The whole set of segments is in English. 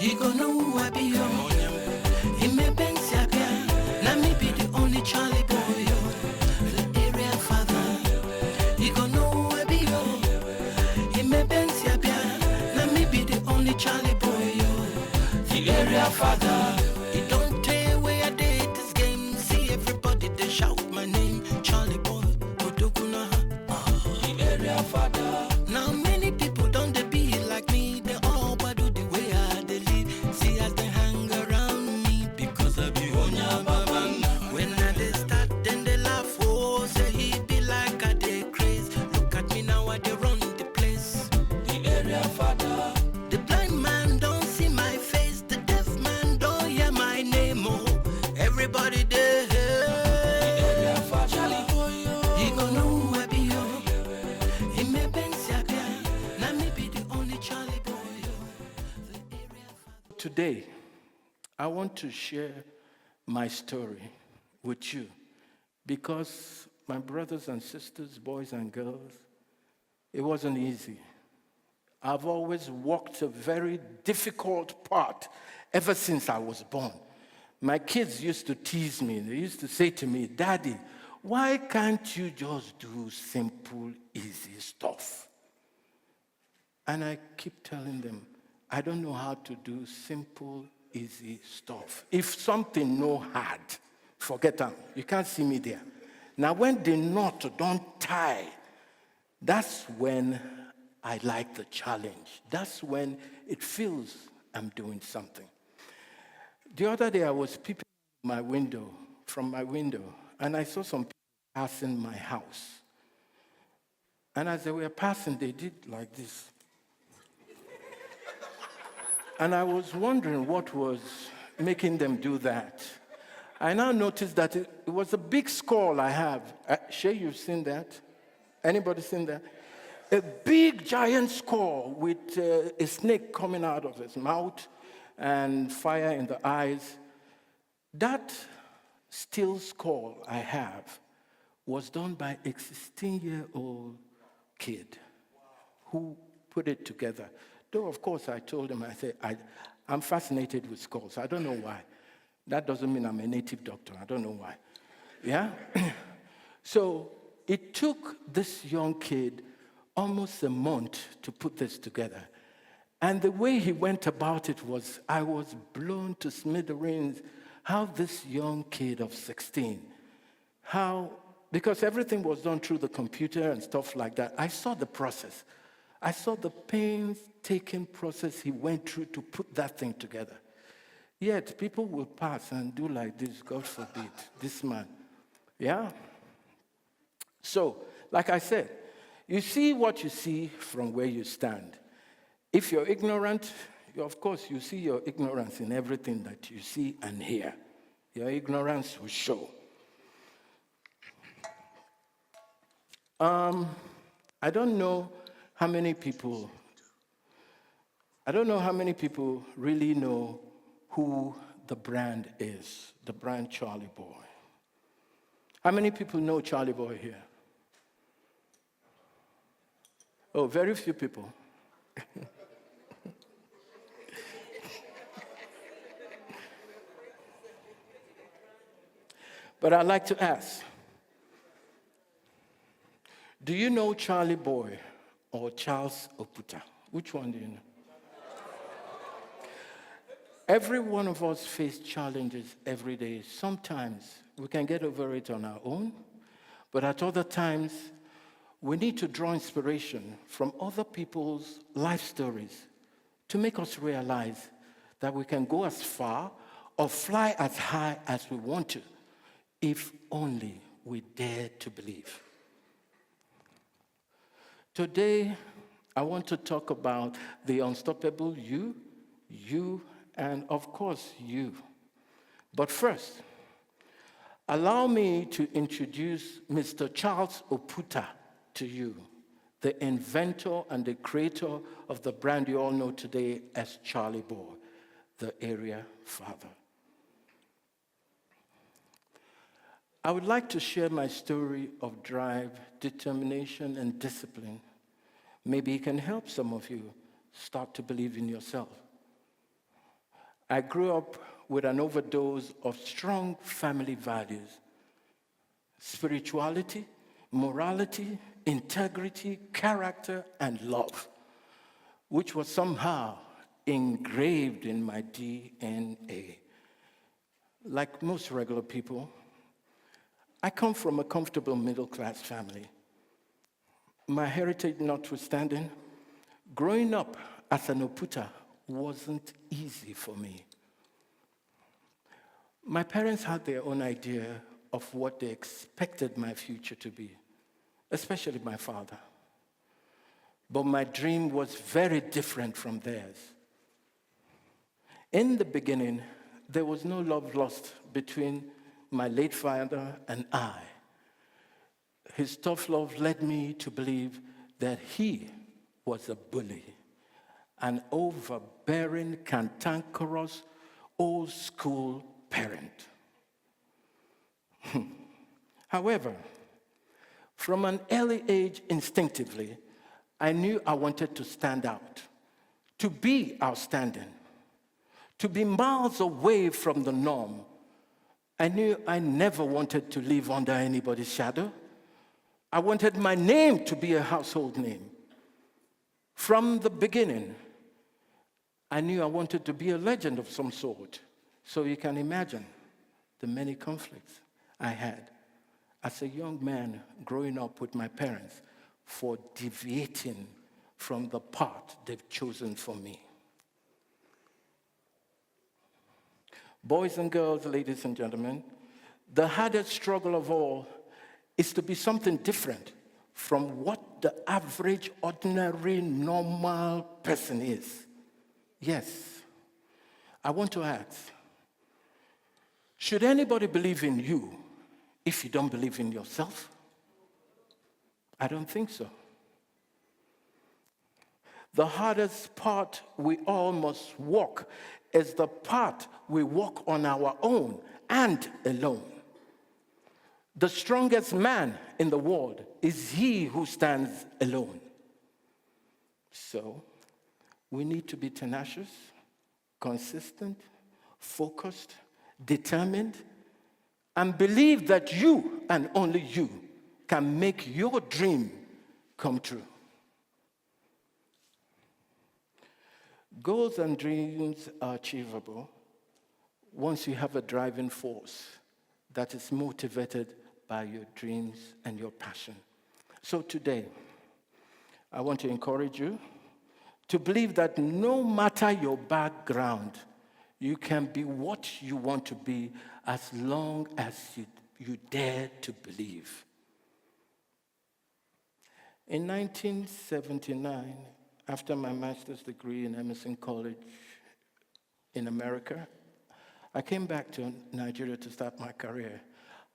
He gonna know who I be, yo. He may bend Sabia, now me be the only Charly Boy, yo. The area father. He gonna know who I be, yo. He may bend Sabia, now me be the only Charly Boy, yo. The area father. He don't tell where I did this game. See everybody they shout my name, Charly Boy, Odoguna. The area father. Now many people don't they be like me. They all but do the way I they live. See as they hang around me because I be Onya Babang. When I they start, then they laugh. Oh, say he be like a day craze. Look at me now, I they run the place. The area father. The blind man don't see my face. The deaf man don't hear my name. Oh, everybody there. The area father. Charly Boy, oh. He gonna know who I be, oh. He may bend Sabia, now me be the only Charly Boy, oh. The area father. Today, I want to share my story with you because my brothers and sisters, boys and girls, it wasn't easy. I've always walked a very difficult path ever since I was born. My kids used to tease me. They used to say to me, Daddy, why can't you just do simple, easy stuff? And I keep telling them, I don't know how to do simple, easy stuff. If something no hard, forget them. You can't see me there. Now, when the knot don't tie, that's when I like the challenge. That's when it feels I'm doing something. The other day, I was peeping from my window, and I saw some people passing my house. And as they were passing, they did like this. And I was wondering what was making them do that. I now noticed that it was a big skull I have. Shay, you've seen that? Anybody seen that? A big giant skull with a snake coming out of his mouth and fire in the eyes. That steel skull I have was done by a 16-year-old kid who put it together. Though, of course, I told him, I said, I'm fascinated with skulls. I don't know why. That doesn't mean I'm a native doctor. I don't know why. Yeah? So it took this young kid almost a month to put this together. And the way he went about it was, I was blown to smithereens how this young kid of 16, because everything was done through the computer and stuff like that. I saw the process. I saw the painstaking process he went through to put that thing together. Yet, people will pass and do like this, God forbid, this man. Yeah? So, like I said, you see what you see from where you stand. If you're ignorant, of course, you see your ignorance in everything that you see and hear. Your ignorance will show. I don't know how many people really know who the brand is, the brand Charly Boy. How many people know Charly Boy here? Oh, very few people. But I'd like to ask, do you know Charly Boy or Charles Oputa? Which one do you know? Every one of us face challenges every day. Sometimes we can get over it on our own, but at other times, we need to draw inspiration from other people's life stories to make us realize that we can go as far or fly as high as we want to, if only we dare to believe. Today, I want to talk about the unstoppable you, and of course, you. But first, allow me to introduce Mr. Charles Oputa to you, the inventor and the creator of the brand you all know today as Charly Boy, the area father. I would like to share my story of drive, determination, and discipline. Maybe it can help some of you start to believe in yourself. I grew up with an overdose of strong family values: spirituality, morality, integrity, character, and love, which was somehow engraved in my DNA. Like most regular people, I come from a comfortable middle-class family. My heritage notwithstanding, growing up as an Oputa wasn't easy for me. My parents had their own idea of what they expected my future to be, especially my father. But my dream was very different from theirs. In the beginning, there was no love lost between my late father and I. His tough love led me to believe that he was a bully, an overbearing, cantankerous, old-school parent. However, from an early age, instinctively, I knew I wanted to stand out, to be outstanding, to be miles away from the norm. I knew I never wanted to live under anybody's shadow. I wanted my name to be a household name. From the beginning, I knew I wanted to be a legend of some sort. So you can imagine the many conflicts I had as a young man growing up with my parents for deviating from the path they've chosen for me. Boys and girls, ladies and gentlemen, the hardest struggle of all is to be something different from what the average, ordinary, normal person is. Yes, I want to ask, should anybody believe in you if you don't believe in yourself? I don't think so. The hardest part we all must walk is the path we walk on our own and alone. The strongest man in the world is he who stands alone. So, we need to be tenacious, consistent, focused, determined, and believe that you and only you can make your dream come true. Goals and dreams are achievable once you have a driving force that is motivated by your dreams and your passion. So today, I want to encourage you to believe that no matter your background, you can be what you want to be as long as you dare to believe. In 1979, after my master's degree in Emerson College in America, I came back to Nigeria to start my career.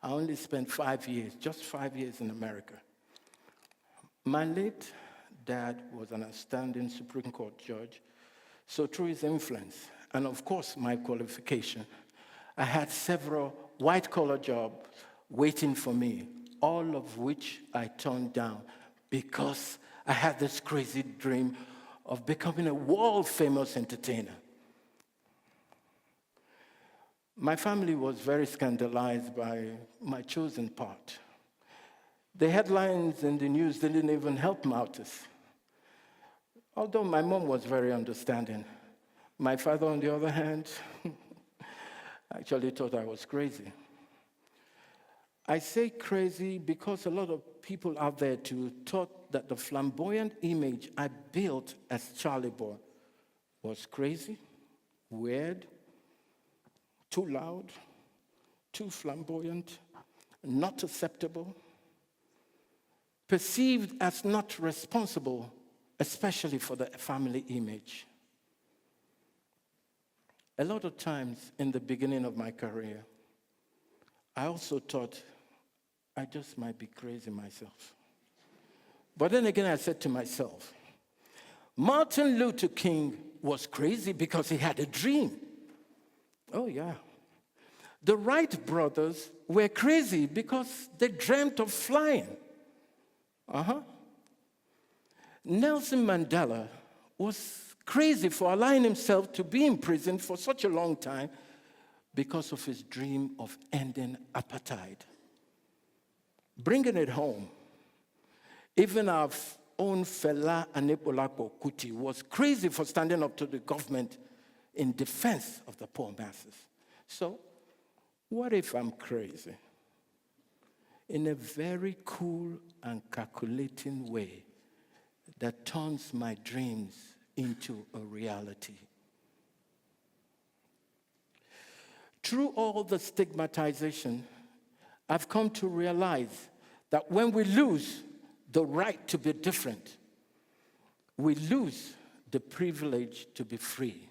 I only spent 5 years, just 5 years in America. My late dad was an outstanding Supreme Court judge, so through his influence, and of course my qualification, I had several white-collar jobs waiting for me, all of which I turned down because I had this crazy dream of becoming a world-famous entertainer. My family was very scandalized by my chosen path. The headlines in the news didn't even help matters. Although my mom was very understanding. My father, on the other hand, actually thought I was crazy. I say crazy because a lot of people out there too thought that the flamboyant image I built as Charly Boy was crazy, weird, too loud, too flamboyant, not acceptable, perceived as not responsible, especially for the family image. A lot of times in the beginning of my career, I also thought I just might be crazy myself. But then again, I said to myself, Martin Luther King was crazy because he had a dream. Oh, yeah. The Wright brothers were crazy because they dreamt of flying. Nelson Mandela was crazy for allowing himself to be in prison for such a long time because of his dream of ending apartheid. Bringing it home, even our own Fela Anikulapo Kuti was crazy for standing up to the government in defense of the poor masses. So, what if I'm crazy? In a very cool and calculating way that turns my dreams into a reality. Through all the stigmatization, I've come to realize that when we lose the right to be different, we lose the privilege to be free.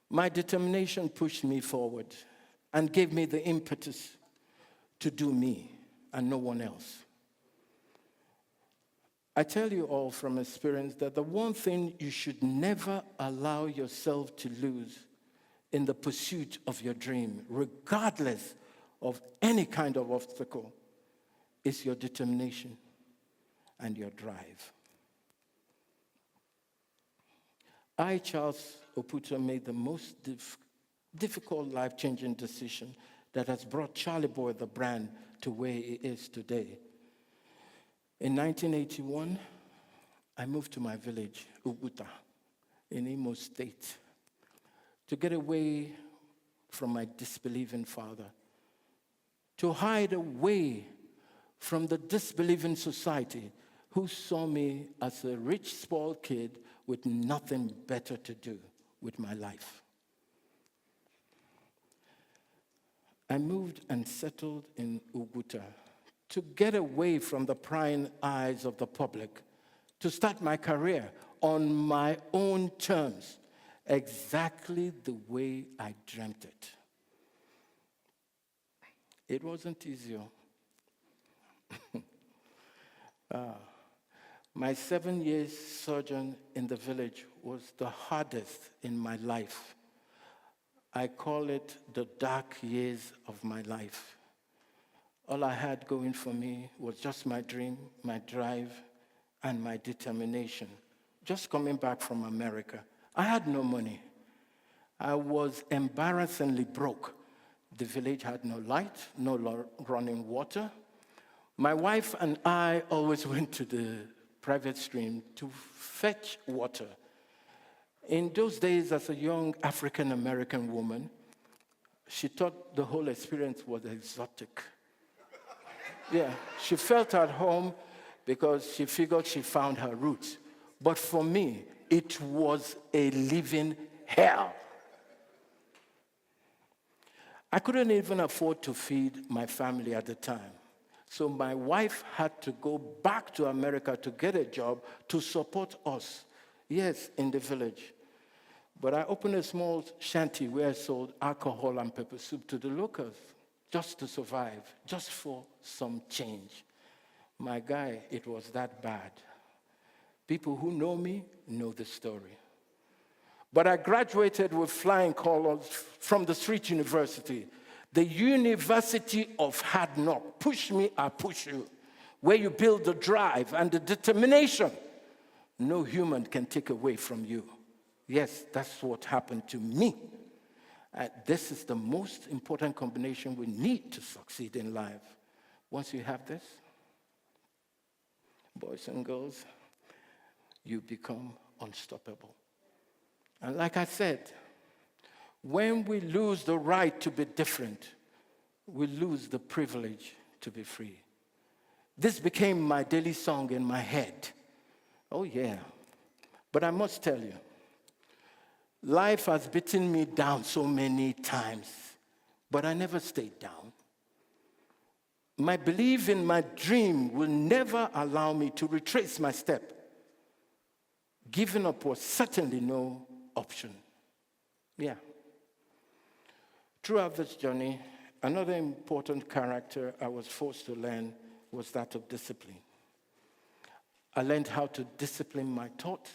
My determination pushed me forward and gave me the impetus to do me and no one else. I tell you all from experience that the one thing you should never allow yourself to lose in the pursuit of your dream, regardless of any kind of obstacle, is your determination and your drive. I, Charles Oputa, made the most difficult, life-changing decision that has brought Charly Boy, the brand, to where it is today. In 1981, I moved to my village, Oputa, in Imo State, to get away from my disbelieving father, to hide away from the disbelieving society who saw me as a rich, spoiled kid with nothing better to do with my life. I moved and settled in Oputa to get away from the prying eyes of the public, to start my career on my own terms, exactly the way I dreamt it. It wasn't easy. My 7 years sojourn in the village was the hardest in my life. I call it the dark years of my life. All I had going for me was just my dream, my drive, and my determination. Just coming back from America, I had no money. I was embarrassingly broke. The village had no light, no running water. My wife and I always went to the private stream to fetch water. In those days, as a young African-American woman, she thought the whole experience was exotic. Yeah, she felt at home because she figured she found her roots. But for me, it was a living hell. I couldn't even afford to feed my family at the time. So my wife had to go back to America to get a job to support us, yes, in the village. But I opened a small shanty where I sold alcohol and pepper soup to the locals, just to survive, just for some change. My guy, it was that bad. People who know me know the story. But I graduated with flying colors from the street university, the University of Hard Knock. Push me, I push you, where you build the drive and the determination no human can take away from you. Yes, that's what happened to me. This is the most important combination we need to succeed in life. Once you have this, boys and girls, you become unstoppable. And like I said, when we lose the right to be different, we lose the privilege to be free. This became my daily song in my head. Oh yeah. But I must tell you, life has beaten me down so many times, but I never stayed down. My belief in my dream will never allow me to retrace my step. Giving up was certainly no option. Yeah. Throughout this journey, another important character I was forced to learn was that of discipline. I learned how to discipline my thoughts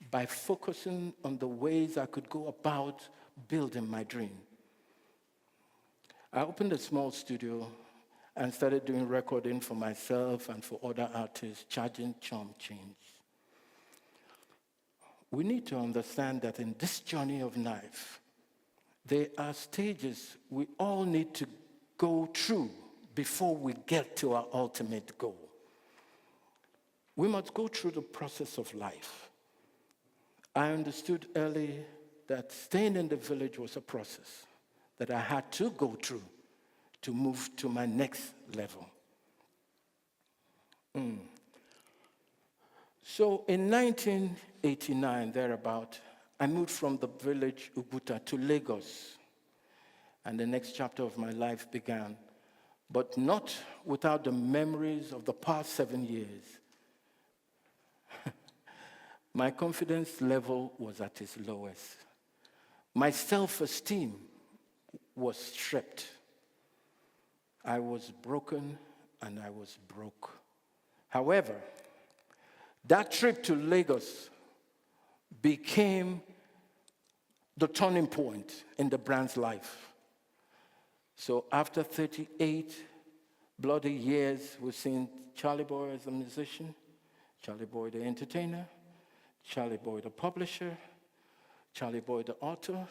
by focusing on the ways I could go about building my dream. I opened a small studio and started doing recording for myself and for other artists, charging chump change. we need to understand that in this journey of life, there are stages we all need to go through before we get to our ultimate goal. We must go through the process of life. I understood early that staying in the village was a process that I had to go through to move to my next level. So in 1989, thereabout, I moved from the village Oputa to Lagos, and the next chapter of my life began, but not without the memories of the past 7 years. My confidence level was at its lowest. My self-esteem was stripped. I was broken and I was broke. However, that trip to Lagos became the turning point in the brand's life. So after 38 bloody years, we've seen Charly Boy as a musician, Charly Boy the entertainer, Charly Boy the publisher, Charly Boy the author,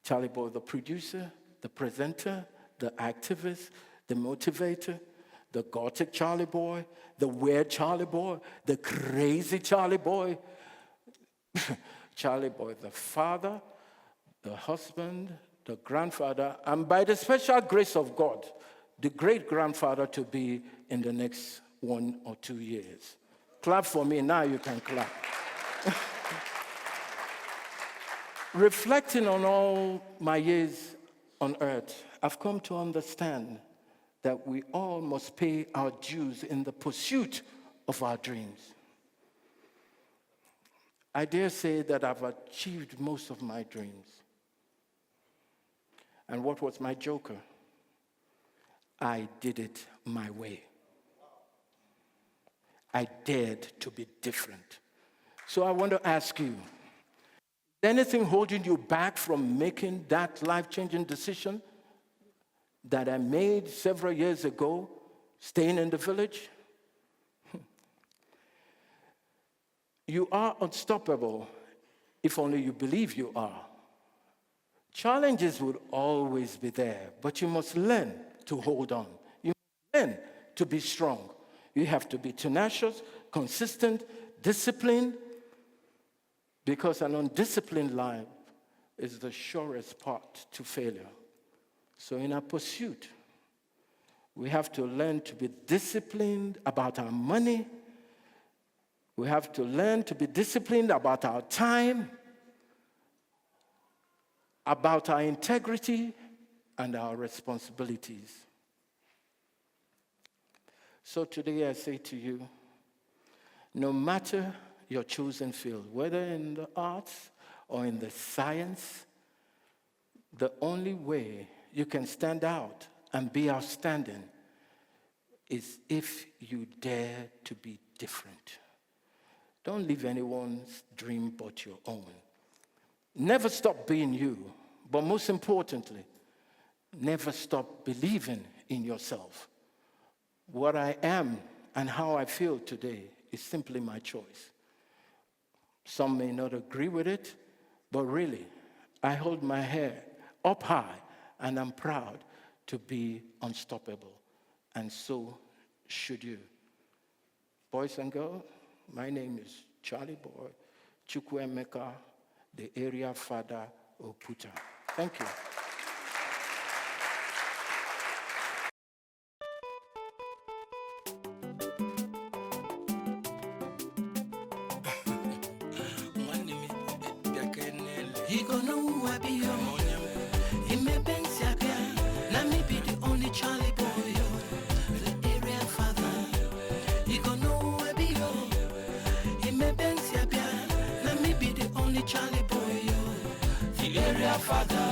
Charly Boy the producer, the presenter, the activist, the motivator, the gothic Charly Boy, the weird Charly Boy, the crazy Charly Boy, Charly Boy the father, the husband, the grandfather, and by the special grace of God, the great-grandfather to be in the next 1 or 2 years. Clap for me, now you can clap. Reflecting on all my years on earth, I've come to understand that we all must pay our dues in the pursuit of our dreams. I dare say that I've achieved most of my dreams. And what was my joker? I did it my way. I dared to be different. So I want to ask you, is anything holding you back from making that life-changing decision that I made several years ago, staying in the village? You are unstoppable if only you believe you are. Challenges will always be there, but you must learn to hold on. You must learn to be strong. You have to be tenacious, consistent, disciplined, because an undisciplined life is the surest path to failure. So in our pursuit, we have to learn to be disciplined about our money. We have to learn to be disciplined about our time, about our integrity, and our responsibilities. So today I say to you, no matter your chosen field, whether in the arts or in the science, the only way you can stand out and be outstanding is if you dare to be different. Don't leave anyone's dream but your own. Never stop being you, but most importantly, never stop believing in yourself. What I am and how I feel today is simply my choice. Some may not agree with it, but really, I hold my head up high and I'm proud to be unstoppable. And so should you. Boys and girls, my name is Charly Boy, Chukwuemeka, the area father Oputa. Thank you. He gonna know who I be, yo. He may bend Sakia, now me be the only Charly Boy, yo. The area father. He gonna know who I be, yo. He may bend Sakia, now me be the only Charly Boy, yo. The area father.